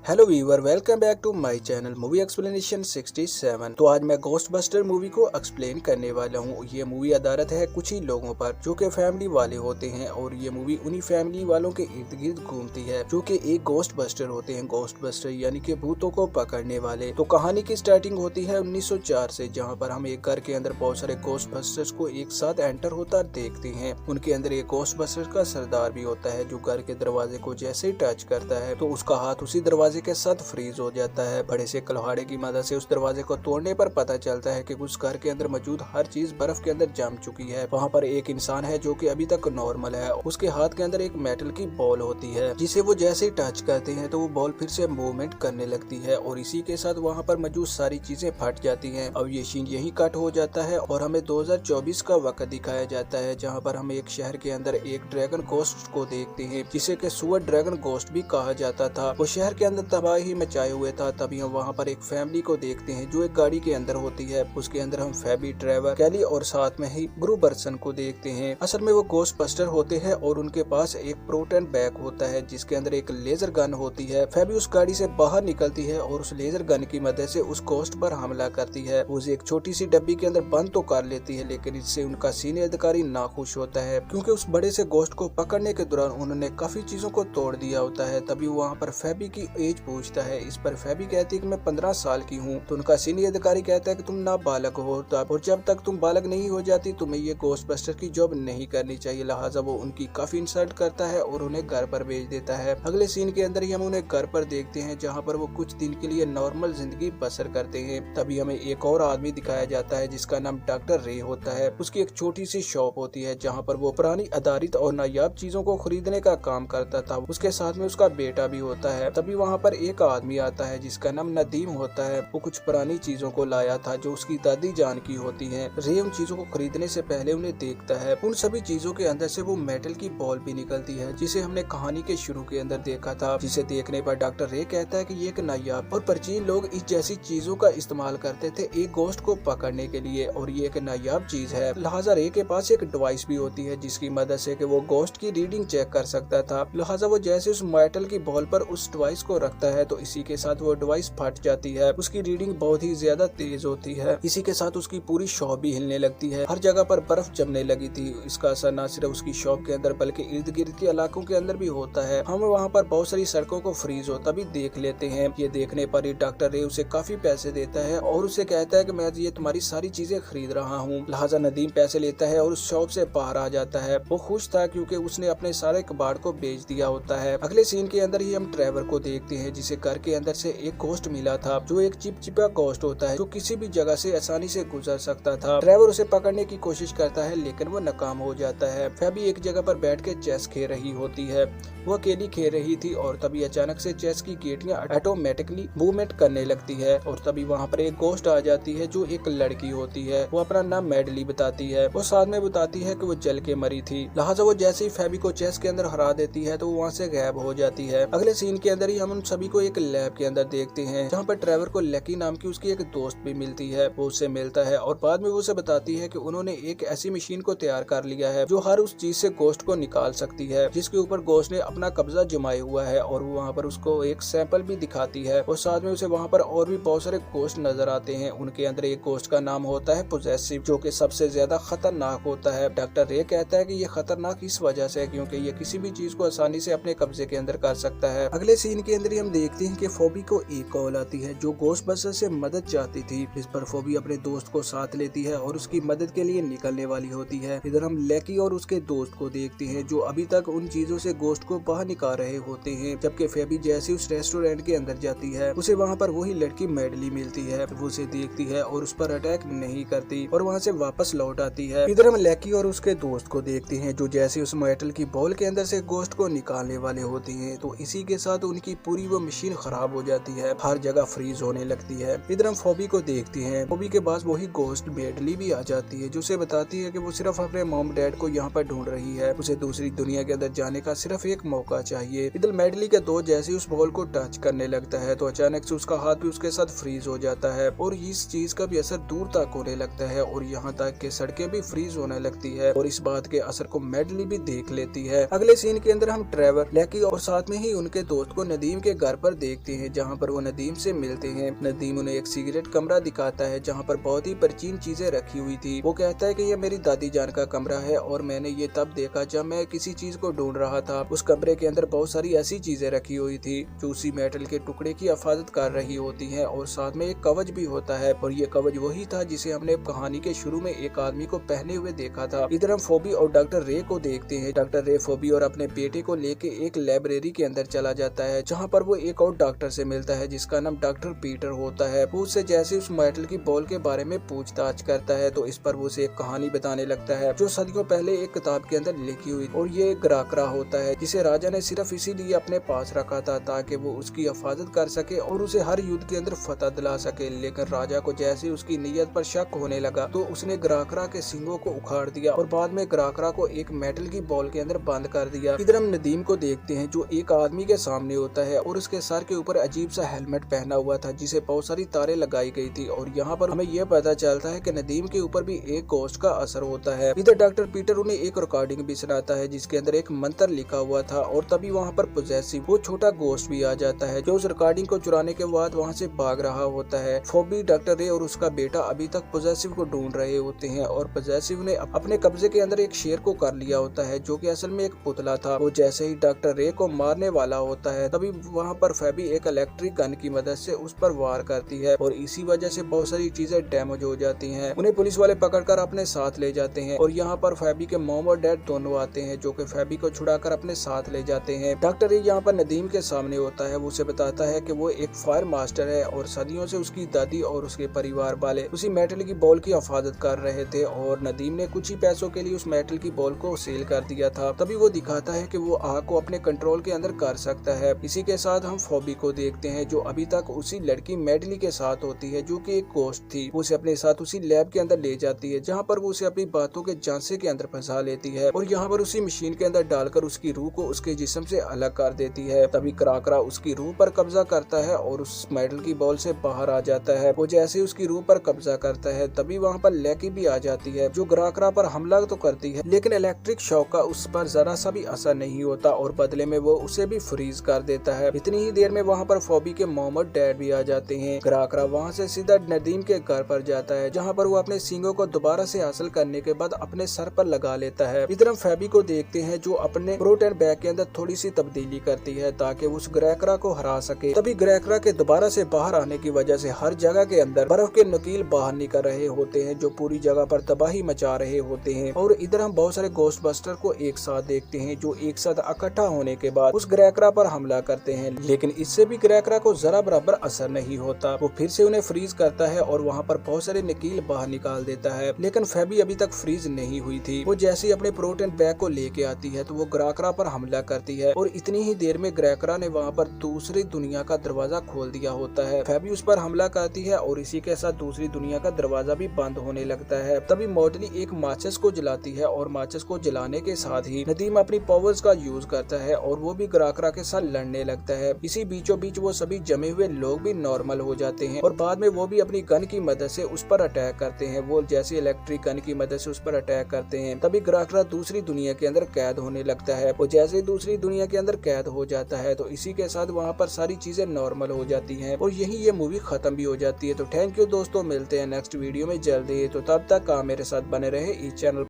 Hello viewer, welcome back to my channel movie explanation 67। तो आज मैं घोस्ट बस्टर मूवी को एक्सप्लेन करने वाला हूँ। ये मूवी आधारित है कुछ ही लोगों पर जो कि फैमिली वाले होते हैं और ये मूवी उन्हीं फैमिली वालों के इर्द गिर्द घूमती है जो कि एक घोस्ट बस्टर होते हैं। घोस्ट बस्टर यानी कि भूतों को पकड़ने वाले। तो कहानी की स्टार्टिंग होती है 1904 से, जहाँ पर हम एक घर के अंदर बहुत सारे घोस्ट बस्टर्स को एक साथ एंटर होता देखते हैं। उनके अंदर एक घोस्ट बस्टर का सरदार भी होता है जो घर के दरवाजे को जैसे ही टच करता है तो उसका हाथ उसी दरवाजे के साथ फ्रीज हो जाता है। बड़े से कुल्हाड़े की मदद से उस दरवाजे को तोड़ने पर पता चलता है कि उस घर के अंदर मौजूद हर चीज बर्फ के अंदर जम चुकी है। वहाँ पर एक इंसान है जो कि अभी तक नॉर्मल है। उसके हाथ के अंदर एक मेटल की बॉल होती है जिसे वो जैसे ही टच करते हैं तो वो बॉल फिर से मूवमेंट करने लगती है और इसी के साथ वहाँ पर मौजूद सारी चीजें फट जाती हैं। अब ये सीन यही कट हो जाता है और हमें 2024 का वक्त दिखाया जाता है, जहाँ पर हम एक शहर के अंदर एक ड्रैगन घोस्ट को देखते हैं जिसे कि सुअर ड्रैगन घोस्ट भी कहा जाता था। वो शहर के अंदर तबाही मचाए हुए था। तभी हम वहाँ पर एक फैमिली को देखते हैं जो एक गाड़ी के अंदर होती है। उसके अंदर हम फेबी, ट्रेवर, कैली और साथ में ही ब्रू बर्सन को देखते हैं। असल में वो घोस्ट बस्टर होते हैं और उनके पास एक प्रोटन बैग होता है जिसके अंदर एक लेजर गन होती है। फेबी उस गाड़ी से बाहर निकलती है और उस लेजर गन की मदद से उस घोस्ट पर हमला करती है। उसे एक छोटी सी डब्बी के अंदर बंद तो कर लेती है, लेकिन इससे उनका सीनियर अधिकारी नाखुश होता है क्योंकि उस बड़े से घोस्ट को पकड़ने के दौरान उन्होंने काफी चीजों को तोड़ दिया होता है। तभी वहाँ पर फेबी की एज पूछता है। इस पर फेबी कहती है कि मैं 15 साल की हूँ। तो उनका सीनियर अधिकारी कहता है कि तुम नाबालग हो और जब तक तुम बालग नहीं हो जाती तुम्हें ये घोस्ट बस्टर की जॉब नहीं करनी चाहिए। लिहाजा वो उनकी काफी इंसल्ट करता है और उन्हें घर पर भेज देता है। अगले सीन के अंदर ही हम उन्हें घर पर देखते हैं जहाँ पर वो कुछ दिन के लिए नॉर्मल जिंदगी बसर करते हैं। तभी हमें एक और आदमी दिखाया जाता है जिसका नाम डॉक्टर रे होता है। उसकी एक छोटी सी शॉप होती है जहाँ पर वो पुरानी आधारित और नायाब चीजों को खरीदने का काम करता था। उसके साथ में उसका बेटा भी होता है। तभी वहाँ पर एक आदमी आता है जिसका नाम नदीम होता है। वो कुछ पुरानी चीजों को लाया था जो उसकी दादी जान की होती हैं। रे उन चीजों को खरीदने से पहले उन्हें देखता है। उन सभी चीजों के अंदर से वो मेटल की बॉल भी निकलती है जिसे हमने कहानी के शुरू के अंदर देखा था, जिसे देखने पर डॉक्टर रे कहता है कि ये एक नायाब और प्राचीन लोग इस जैसी चीजों का इस्तेमाल करते थे एक घोस्ट को पकड़ने के लिए और ये एक नायाब चीज है। लिहाजा रे के पास एक डिवाइस भी होती है जिसकी मदद से कि वो घोस्ट की रीडिंग चेक कर सकता था। लिहाजा वो जैसे उस मेटल की बॉल पर उस डिवाइस को रखता है तो इसी के साथ वो डिवाइस फट जाती है। उसकी रीडिंग बहुत ही ज्यादा तेज होती है। इसी के साथ उसकी पूरी शॉप भी हिलने लगती है। हर जगह पर बर्फ जमने लगी थी। इसका असर न सिर्फ उसकी शॉप के अंदर बल्कि इर्द गिर्द के इलाकों के अंदर भी होता है। हम वहाँ पर बहुत सारी सड़कों को फ्रीज होता भी देख लेते हैं। ये देखने पर ही डॉक्टर रे उसे काफी पैसे देता है और उसे कहता है कि मैं ये तुम्हारी सारी चीजें खरीद रहा हूँ। लिहाजा नदीम पैसे लेता है और उस शॉप से बाहर आ जाता है। वो खुश था क्योंकि उसने अपने सारे कबाड़ को बेच दिया होता है। अगले सीन के अंदर ही हम ट्रेवर को देखते हैं जिसे घर के अंदर से एक घोस्ट मिला था जो एक चिपचिपा घोस्ट होता है जो किसी भी जगह से आसानी से गुजर सकता था। ट्रेवर उसे पकड़ने की कोशिश करता है लेकिन वो नाकाम हो जाता है। फेबी एक जगह पर बैठ के चेस खेल रही होती है। वो अकेली खेल रही थी और तभी अचानक से चेस की गेटियां ऑटोमेटिकली मूवमेंट करने लगती है और तभी वहाँ पर एक घोस्ट आ जाती है जो एक लड़की होती है। वो अपना नाम मेडली बताती है। वो साथ में बताती है कि वो जल के मरी थी। लिहाजा वो जैसे ही फेबी को चेस के अंदर हरा देती है तो वो वहाँ से गायब हो जाती है। अगले सीन के अंदर ही हम उन सभी को एक लैब के अंदर देखते हैं जहाँ पर ट्रेवर को लकी नाम की उसकी एक दोस्त भी मिलती है। वो उससे मिलता है और बाद में वो उसे बताती है कि उन्होंने एक ऐसी मशीन को तैयार कर लिया है जो हर उस चीज से घोस्ट को निकाल सकती है जिसके ऊपर घोस्ट ने अपना कब्जा जमाया हुआ है। और वो वहाँ पर उसको एक सैंपल भी दिखाती है और साथ में उसे वहाँ पर और भी बहुत सारे घोस्ट नजर आते हैं। उनके अंदर एक घोस्ट का नाम होता है पोजेसिव जो कि सबसे ज्यादा खतरनाक होता है। डॉक्टर रे कहता है कि ये खतरनाक इस वजह से है क्योंकि ये किसी भी चीज को आसानी से अपने कब्जे के अंदर कर सकता है। अगले सीन के अंदर हम देखते हैं कि फोबी को एक कॉल आती है जो घोस्ट बस्टर से मदद चाहती थी। इस पर फोबी अपने दोस्त को साथ लेती है और उसकी मदद के लिए निकलने वाली होती है। इधर हम लैकी और उसके दोस्त को देखते हैं जो अभी तक उन चीजों से घोस्ट को बाहर निकाल रहे होते हैं। जबकि फेबी जैसे उस रेस्टोरेंट के अंदर जाती है उसे वहाँ पर वही लड़की मेडली मिलती है। वो उसे देखती है और उस पर अटैक नहीं करती और वहाँ से वापस लौट आती है। इधर हम लैकी और उसके दोस्त को देखते हैं जो जैसे उस मेटल की बॉल के अंदर से घोस्ट को निकालने वाले होते हैं तो इसी के साथ उनकी पूरी वो मशीन खराब हो जाती है। हर जगह फ्रीज होने लगती है। इधर हम फोबी को देखते हैं। फोबी के पास वही घोस्ट मेडली भी आ जाती है जो उसे बताती है कि वो सिर्फ अपने मॉम डैड को यहाँ पर ढूंढ रही है। उसे दूसरी दुनिया के अंदर जाने का सिर्फ एक मौका चाहिए। इधर मेडली के दोस्त जैसे उस बॉल को टच करने लगता है तो अचानक से उसका हाथ भी उसके साथ फ्रीज हो जाता है और इस चीज का भी असर दूर तक होने लगता है और यहाँ तक के सड़कें भी फ्रीज होने लगती है और इस बात के असर को मेडली भी देख लेती है। अगले सीन के अंदर हम ट्रेवर, लैकी और साथ में ही उनके दोस्त को नदीम के के घर पर देखते हैं जहाँ पर वो नदीम से मिलते हैं। नदीम उन्हें एक सीक्रेट कमरा दिखाता है जहाँ पर बहुत ही प्राचीन चीजें रखी हुई थी। वो कहता है कि ये मेरी दादी जान का कमरा है और मैंने ये तब देखा जब मैं किसी चीज को ढूंढ रहा था। उस कमरे के अंदर बहुत सारी ऐसी चीजें रखी हुई थी जो उसी मेटल के टुकड़े की हिफाजत कर रही होती हैं और साथ में एक कवच भी होता है और ये कवच वही था जिसे हमने कहानी के शुरू में एक आदमी को पहने हुए देखा था। इधर हम फोबी और डॉक्टर रे को देखते हैं। डॉक्टर रे फोबी और अपने बेटे को लेके एक लाइब्रेरी के अंदर चला जाता है जहाँ पर वो एक और डॉक्टर से मिलता है जिसका नाम डॉक्टर पीटर होता है। वो उससे जैसे उस मेटल की बॉल के बारे में पूछताछ करता है तो इस पर वो उसे एक कहानी बताने लगता है जो सदियों पहले एक किताब के अंदर लिखी हुई और ये ग्राकरा होता है जिसे राजा ने सिर्फ इसीलिए अपने पास रखा था ताकि वो उसकी हिफाजत कर सके और उसे हर युद्ध के अंदर फतह दिला सके। लेकिन राजा को जैसे उसकी नीयत पर शक होने लगा तो उसने ग्राकरा के सिंगों को उखाड़ दिया और बाद में ग्राकरा को एक मेटल की बॉल के अंदर बंद कर दिया। इधर हम नदीम को देखते हैं जो एक आदमी के सामने होता है और उसके सर के ऊपर अजीब सा हेलमेट पहना हुआ था जिसे बहुत सारी तारें लगाई गई थी और यहाँ पर हमें यह पता चलता है कि नदीम के ऊपर भी एक गोश्त का असर होता है। इधर डॉक्टर पीटर उन्हें एक रिकॉर्डिंग भी सुनाता है जिसके अंदर एक मंत्र लिखा हुआ था और तभी वहाँ पर पोजेसिव वो छोटा गोश्त भी आ जाता है जो उस रिकॉर्डिंग को चुराने के बाद वहाँ से भाग रहा होता है। फोबी, डॉक्टर रे और उसका बेटा अभी तक पोजेसिव को ढूंढ रहे होते हैं और पोजेसिव ने अपने कब्जे के अंदर एक शेर को कर लिया होता है जो कि असल में एक पुतला था। वो जैसे ही डॉक्टर रे को मारने वाला होता है तभी वहाँ पर फेबी एक इलेक्ट्रिक गन की मदद से उस पर वार करती है और इसी वजह से बहुत सारी चीजें डैमेज हो जाती हैं। उन्हें पुलिस वाले पकड़कर अपने साथ ले जाते हैं और यहाँ पर फेबी के मॉम और डैड दोनों आते हैं जो कि फेबी को छुड़ाकर अपने साथ ले जाते हैं। डॉक्टर रे यहाँ पर नदीम के सामने होता है। वो उसे बताता है कि वो एक फायर मास्टर है और सदियों से उसकी दादी और उसके परिवार वाले उसी मेटल की बॉल की हिफाजत कर रहे थे और नदीम ने कुछ ही पैसों के लिए उस मेटल की बॉल को सेल कर दिया था। तभी वो दिखाता है कि वो आग को अपने कंट्रोल के अंदर कर सकता है। इसी के साथ हम फोबी को देखते हैं जो अभी तक उसी लड़की मेडली के साथ होती है जो कि एक गोश्त थी। वो उसे अपने साथ उसी लैब के अंदर ले जाती है जहाँ पर वो उसे अपनी बातों के झांसे के अंदर फंसा लेती है और यहाँ पर उसी मशीन के अंदर डालकर उसकी रूह को उसके जिस्म से अलग कर देती है। तभी ग्राकरा उसकी रूह पर कब्जा करता है और उस मेटल की बॉल से बाहर आ जाता है। वो जैसे उसकी रूह पर कब्जा करता है तभी वहाँ पर लैकी भी आ जाती है जो ग्राकरा पर हमला तो करती है लेकिन इलेक्ट्रिक शॉक का उस पर जरा सा भी असर नहीं होता और बदले में वो उसे भी फ्रीज कर देता है। इतनी ही देर में वहाँ पर फोबी के मॉम और डैड भी आ जाते हैं। ग्राकरा वहाँ से सीधा नदीम के घर पर जाता है जहाँ पर वो अपने सींगों को दोबारा से हासिल करने के बाद अपने सर पर लगा लेता है। इधर हम फेबी को देखते हैं जो अपने प्रोटेन बैग के अंदर थोड़ी सी तब्दीली करती है ताकि उस ग्रैकरा को हरा सके। तभी ग्रैकरा के दोबारा से बाहर आने की वजह से हर जगह के अंदर बर्फ के नुकील बाहर निकल रहे होते हैं जो पूरी जगह पर तबाही मचा रहे होते हैं और इधर हम बहुत सारे गोस्टबस्टर को एक साथ देखते हैं जो एक साथ इकट्ठा होने के बाद उस ग्रैकरा पर हमला करते हैं लेकिन इससे भी ग्रैकरा को जरा बराबर असर नहीं होता। वो फिर से उन्हें फ्रीज करता है और वहाँ पर बहुत सारे नुकील बाहर निकाल देता है लेकिन फेबी अभी तक फ्रीज नहीं हुई थी। वो जैसे ही अपने प्रोटेन बैग को लेके आती है तो वो ग्रैकरा पर हमला करती है और इतनी ही देर में ग्रैकरा ने वहाँ पर दूसरी दुनिया का दरवाजा खोल दिया होता है। फेबी उस पर हमला करती है और इसी के साथ दूसरी दुनिया का दरवाजा भी बंद होने लगता है। तभी मोडली एक माचिस को जलाती है और माचिस को जलाने के साथ ही नदीम अपनी पावर्स का यूज करता है और वो भी ग्रैकरा के साथ लड़ने लगता है। इसी बीचों बीच वो सभी जमे हुए लोग भी नॉर्मल हो जाते हैं और बाद में वो भी अपनी गन की मदद से उस पर अटैक करते हैं। वो जैसे इलेक्ट्रिक गन की मदद से उस पर अटैक करते हैं तभी ग्रैकरा दूसरी दुनिया के अंदर कैद होने लगता है। वो जैसे दूसरी दुनिया के अंदर कैद हो जाता है तो इसी के साथ वहाँ पर सारी चीजें नॉर्मल हो जाती हैं और यही ये मूवी खत्म भी हो जाती है। तो थैंक यू दोस्तों, मिलते हैं नेक्स्ट वीडियो में जल्दी। तो तब तक आप मेरे साथ बने रहे इस चैनल